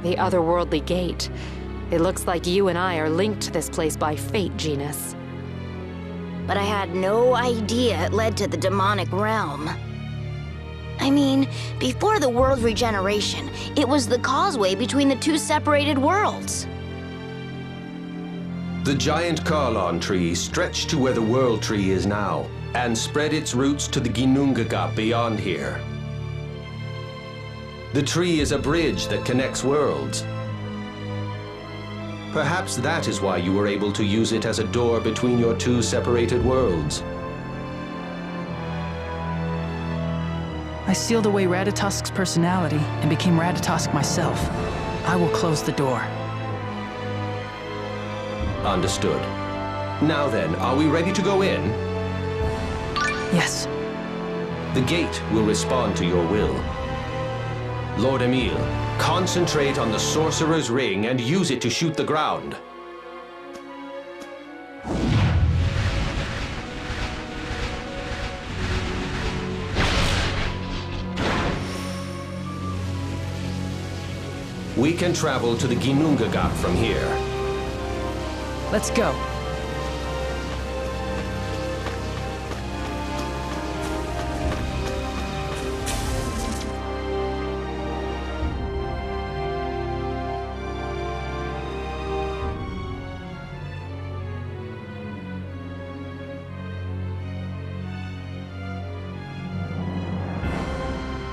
The otherworldly gate. It looks like you and I are linked to this place by fate, Genus. But I had no idea it led to the demonic realm. I mean, before the world regeneration, it was the causeway between the two separated worlds. The giant Karlon tree stretched to where the World Tree is now, and spread its roots to the Ginnungagap beyond here. The tree is a bridge that connects worlds. Perhaps that is why you were able to use it as a door between your two separated worlds. I sealed away Ratatosk's personality and became Ratatosk myself. I will close the door. Understood. Now then, are we ready to go in? Yes. The gate will respond to your will. Lord Emil, concentrate on the Sorcerer's Ring and use it to shoot the ground. We can travel to the Ginnungagap from here. Let's go.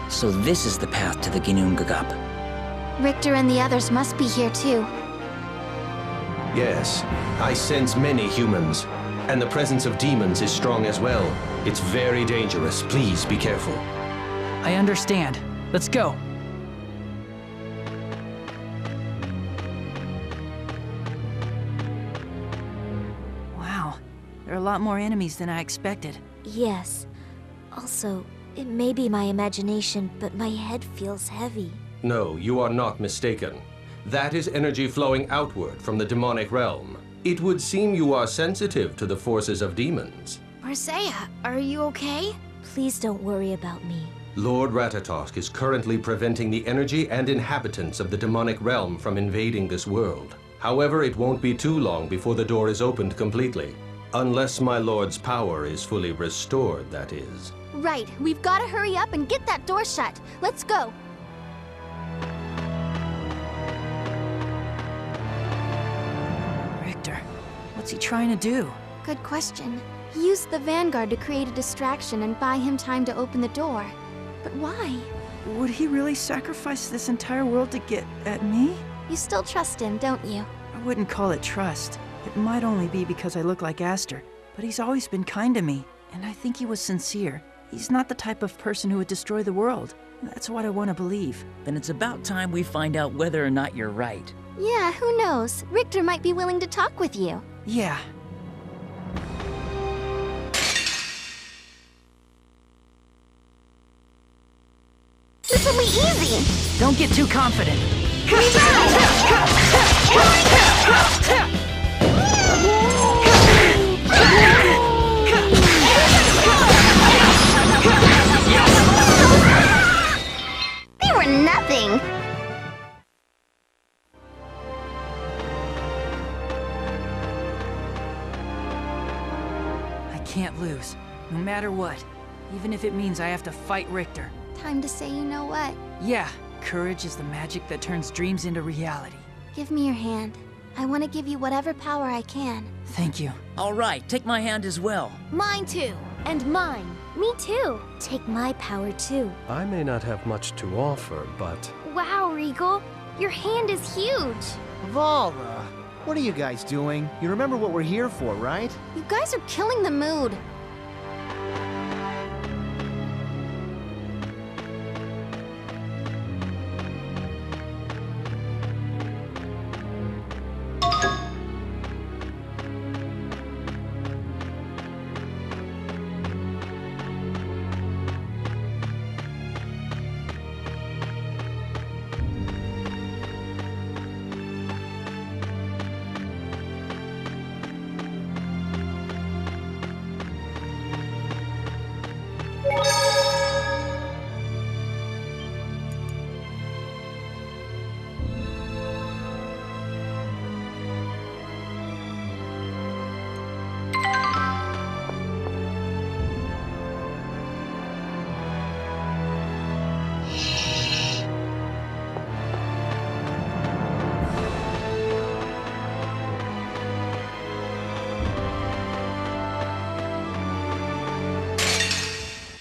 So this is the path to the Ginnungagap. Richter and the others must be here too. Yes, I sense many humans, and the presence of demons is strong as well. It's very dangerous. Please be careful. I understand. Let's go. Wow, there are a lot more enemies than I expected. Yes. Also, it may be my imagination, but my head feels heavy. No, you are not mistaken. That is energy flowing outward from the demonic realm. It would seem you are sensitive to the forces of demons. Marseille, are you okay? Please don't worry about me. Lord Ratatosk is currently preventing the energy and inhabitants of the demonic realm from invading this world. However, it won't be too long before the door is opened completely. Unless my lord's power is fully restored, that is. Right, we've got to hurry up and get that door shut. Let's go. Richter, what's he trying to do? Good question. He used the Vanguard to create a distraction and buy him time to open the door. But why? Would he really sacrifice this entire world to get at me? You still trust him, don't you? I wouldn't call it trust. It might only be because I look like Aster, but he's always been kind to me, and I think he was sincere. He's not the type of person who would destroy the world. That's what I want to believe. Then it's about time we find out whether or not you're right. Yeah, who knows? Richter might be willing to talk with you. Yeah. This will be easy! Don't get too confident. They were nothing! I can't lose, no matter what. Even if it means I have to fight Richter. Time to say you know what. Yeah, courage is the magic that turns dreams into reality. Give me your hand. I want to give you whatever power I can. Thank you. All right, take my hand as well. Mine too. And mine. Me too. Take my power too. I may not have much to offer, but... Wow, Regal. Your hand is huge. Valra, what are you guys doing? You remember what we're here for, right? You guys are killing the mood.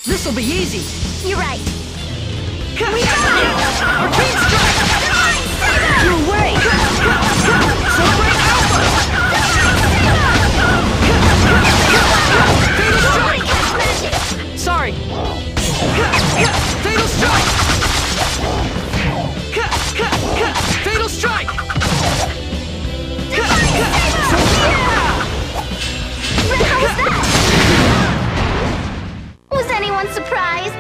This'll be easy! You're right. We got it! Arcane strike! You're away! Celebrate Alpha! Fatal strike! Sorry! Fatal strike! Fatal strike! How was that? Was anyone surprised?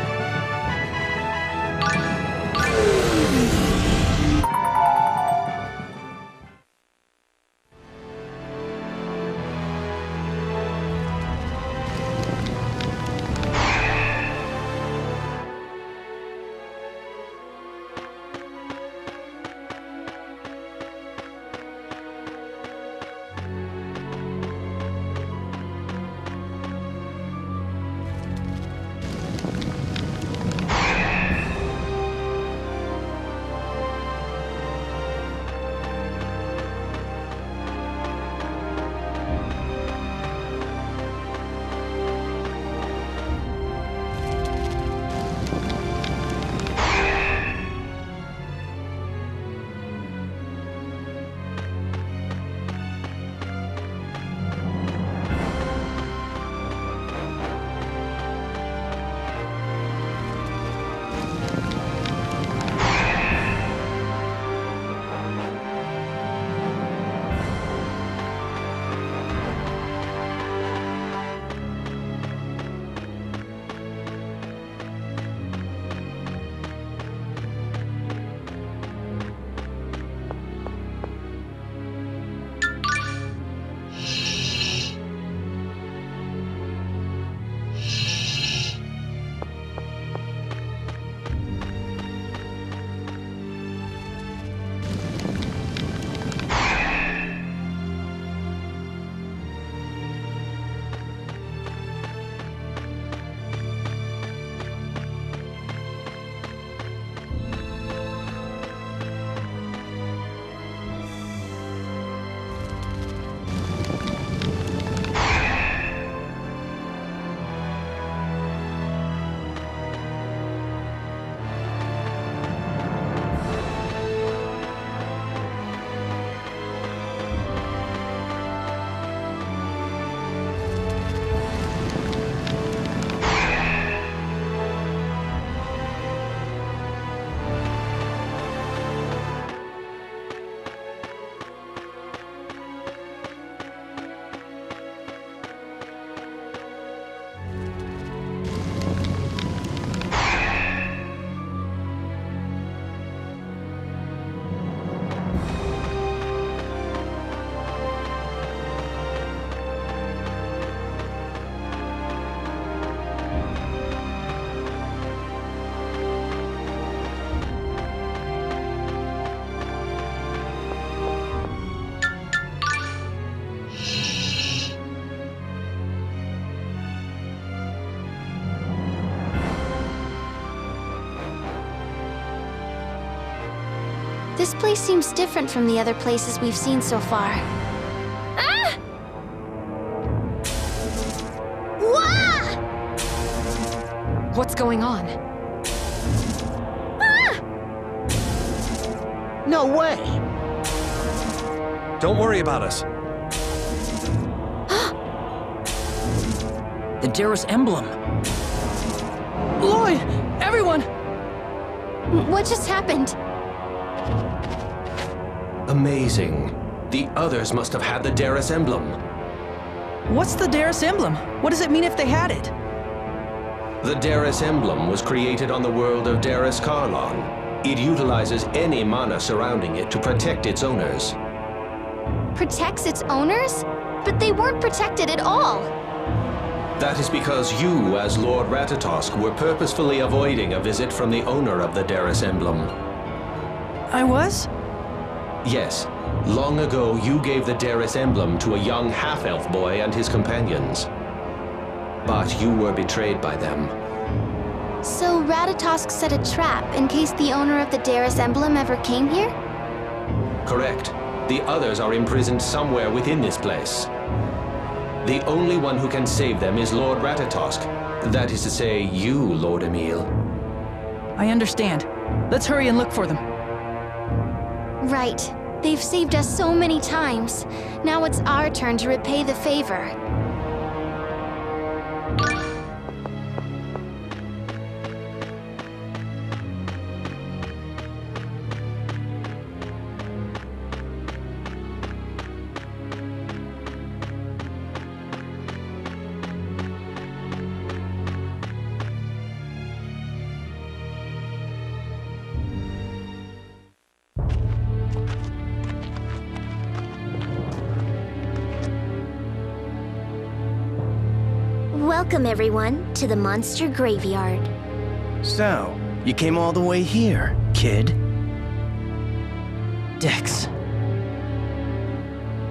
This place seems different from the other places we've seen so far. Ah! Wah! What's going on? Ah! No way! Don't worry about us. The Darius emblem. Lloyd! Everyone! What just happened? Amazing. The others must have had the Darius emblem. What's the Darius emblem? What does it mean if they had it? The Darius emblem was created on the world of Darius Karlon. It utilizes any mana surrounding it to protect its owners. Protects its owners? But they weren't protected at all. That is because you, as Lord Ratatosk, were purposefully avoiding a visit from the owner of the Darius emblem. I was? Yes. Long ago, you gave the Darius emblem to a young half-elf boy and his companions. But you were betrayed by them. So Ratatosk set a trap in case the owner of the Darius emblem ever came here? Correct. The others are imprisoned somewhere within this place. The only one who can save them is Lord Ratatosk. That is to say, you, Lord Emil. I understand. Let's hurry and look for them. Right. They've saved us so many times. Now it's our turn to repay the favor. Welcome, everyone, to the Monster Graveyard. So, you came all the way here, kid? Dex.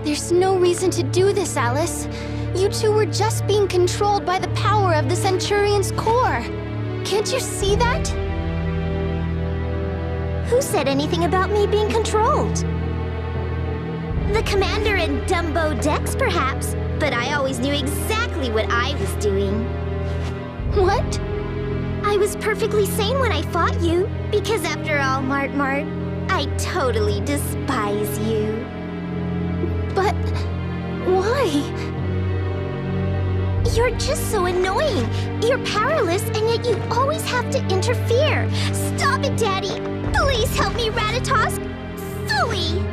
There's no reason to do this, Alice. You two were just being controlled by the power of the Centurion's core. Can't you see that? Who said anything about me being controlled? The Commander and Dumbo Dex, perhaps, but I always knew exactly what I was doing. What? I was perfectly sane when I fought you, because after all, Mart, I totally despise you. But why? You're just so annoying. You're powerless, and yet you always have to interfere. Stop it, Daddy! Please help me, Ratatosk! Phooey!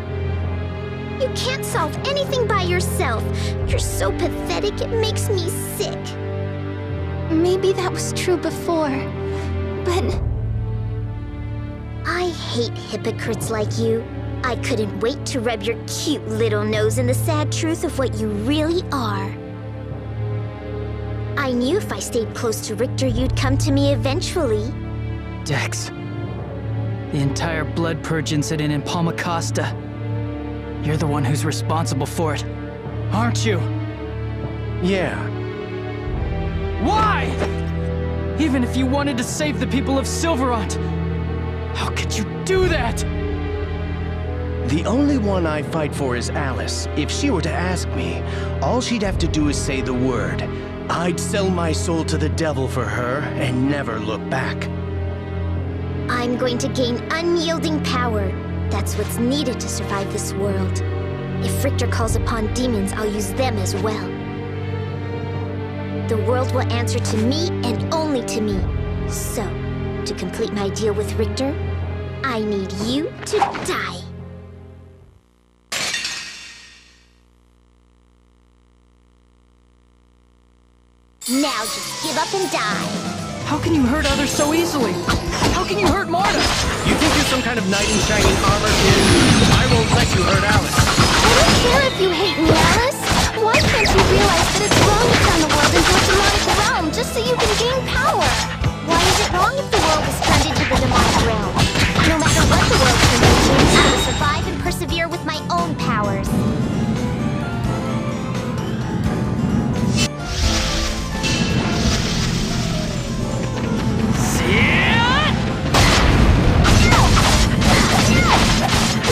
You can't solve anything by yourself. You're so pathetic, it makes me sick. Maybe that was true before, but... I hate hypocrites like you. I couldn't wait to rub your cute little nose in the sad truth of what you really are. I knew if I stayed close to Richter, you'd come to me eventually. Dex. The entire blood purge incident in Palma Costa. You're the one who's responsible for it, aren't you? Yeah. Why? Even if you wanted to save the people of Silverant, how could you do that? The only one I fight for is Alice. If she were to ask me, all she'd have to do is say the word. I'd sell my soul to the devil for her and never look back. I'm going to gain unyielding power. That's what's needed to survive this world. If Richter calls upon demons, I'll use them as well. The world will answer to me and only to me. So, to complete my deal with Richter, I need you to die. Now just give up and die. How can you hurt others so easily? How can you hurt Marta? You think you're some kind of knight in shining armor, kid? I won't let you hurt Alice. I don't care if you hate me, Alice. Why can't you realize that it's wrong to turn the world into a demonic realm just so you can gain power? Why is it wrong if the world is turned into the demonic realm? No matter what the world turns into, I will survive and persevere with my own powers.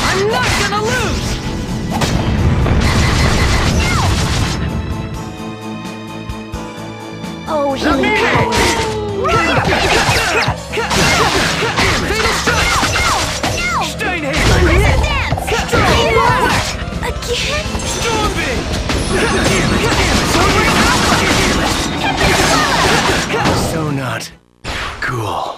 I'm not gonna lose! Oh, healing power. Fatal strike! No! Steinhaven! Resistance! Again? Stormbeam! So not cool.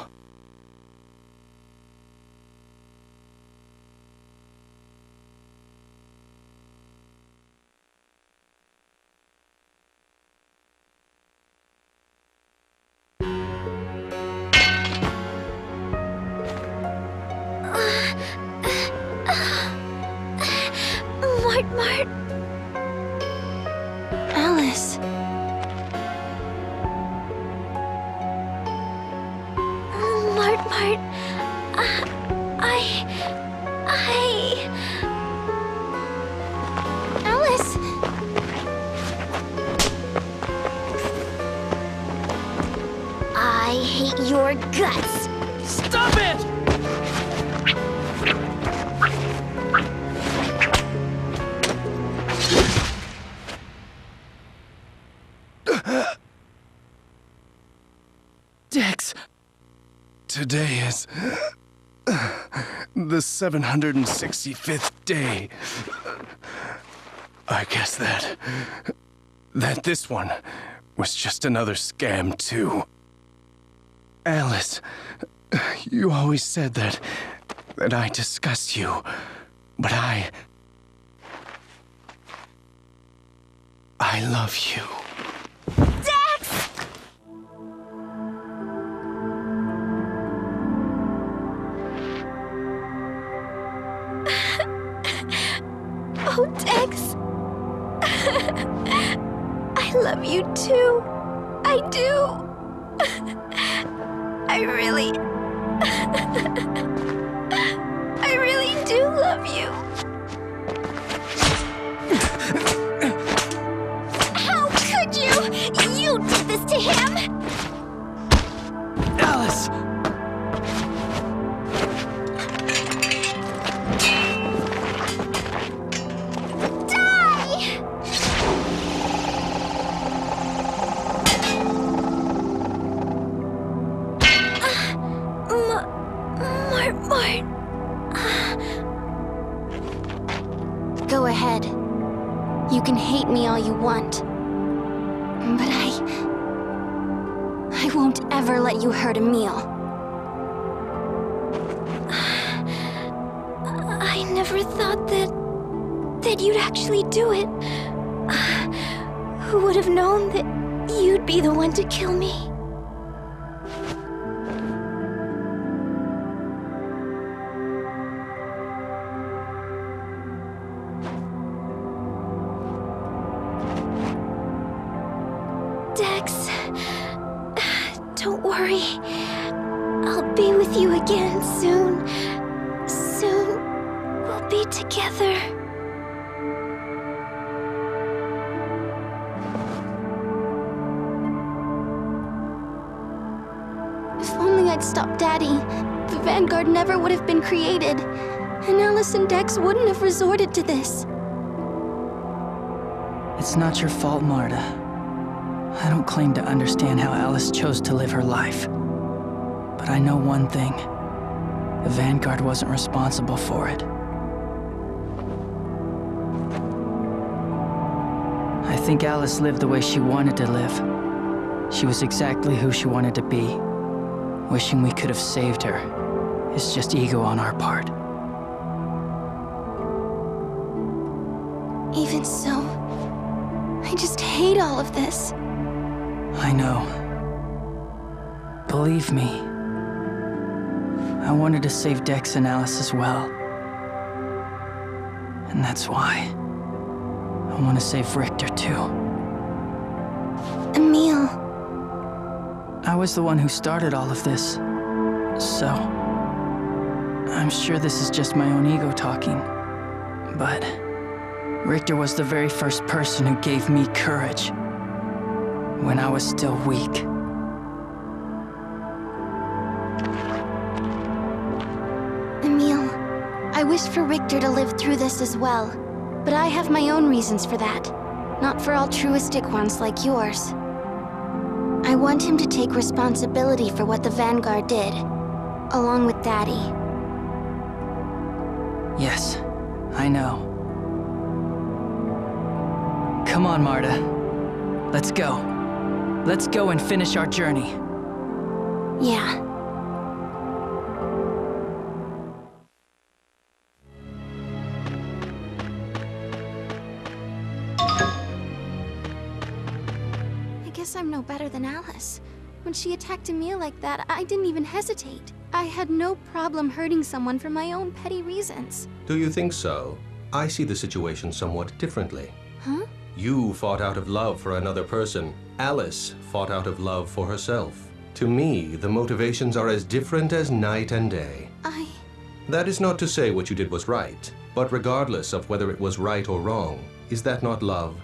Mart. Alice. Mart. Alice! I hate your guts. Stop it! Dex! Today is the 765th day. I guess that this one was just another scam, too. Alice, you always said that I disgust you, but I love you. Dex! Oh, Dex. I love you too. I do. I really do love you. How could you? You did this to him! Alice! Die! Mart. Go ahead. You can hate me all you want. But I won't ever let you hurt Emil. I never thought that you'd actually do it. Who would have known that you'd be the one to kill me? Dex, don't worry. I'll be with you again soon. Soon, we'll be together. If only I'd stopped Daddy, the Vanguard never would have been created. And Alice and Dex wouldn't have resorted to this. It's not your fault, Marta. I don't claim to understand how Alice chose to live her life. But I know one thing. The Vanguard wasn't responsible for it. I think Alice lived the way she wanted to live. She was exactly who she wanted to be. Wishing we could have saved her is just ego on our part. Even so, I just hate all of this. I know. Believe me, I wanted to save Dex and Alice as well. And that's why I want to save Richter too. Emil. I was the one who started all of this, so I'm sure this is just my own ego talking, but Richter was the very first person who gave me courage when I was still weak. Emil, I wish for Richter to live through this as well, but I have my own reasons for that, not for altruistic ones like yours. I want him to take responsibility for what the Vanguard did, along with Daddy. Yes, I know. Come on, Marta. Let's go. Let's go and finish our journey. Yeah. I guess I'm no better than Alice. When she attacked Emil like that, I didn't even hesitate. I had no problem hurting someone for my own petty reasons. Do you think so? I see the situation somewhat differently. Huh? You fought out of love for another person. Alice fought out of love for herself. To me, the motivations are as different as night and day. That is not to say what you did was right, but regardless of whether it was right or wrong, is that not love?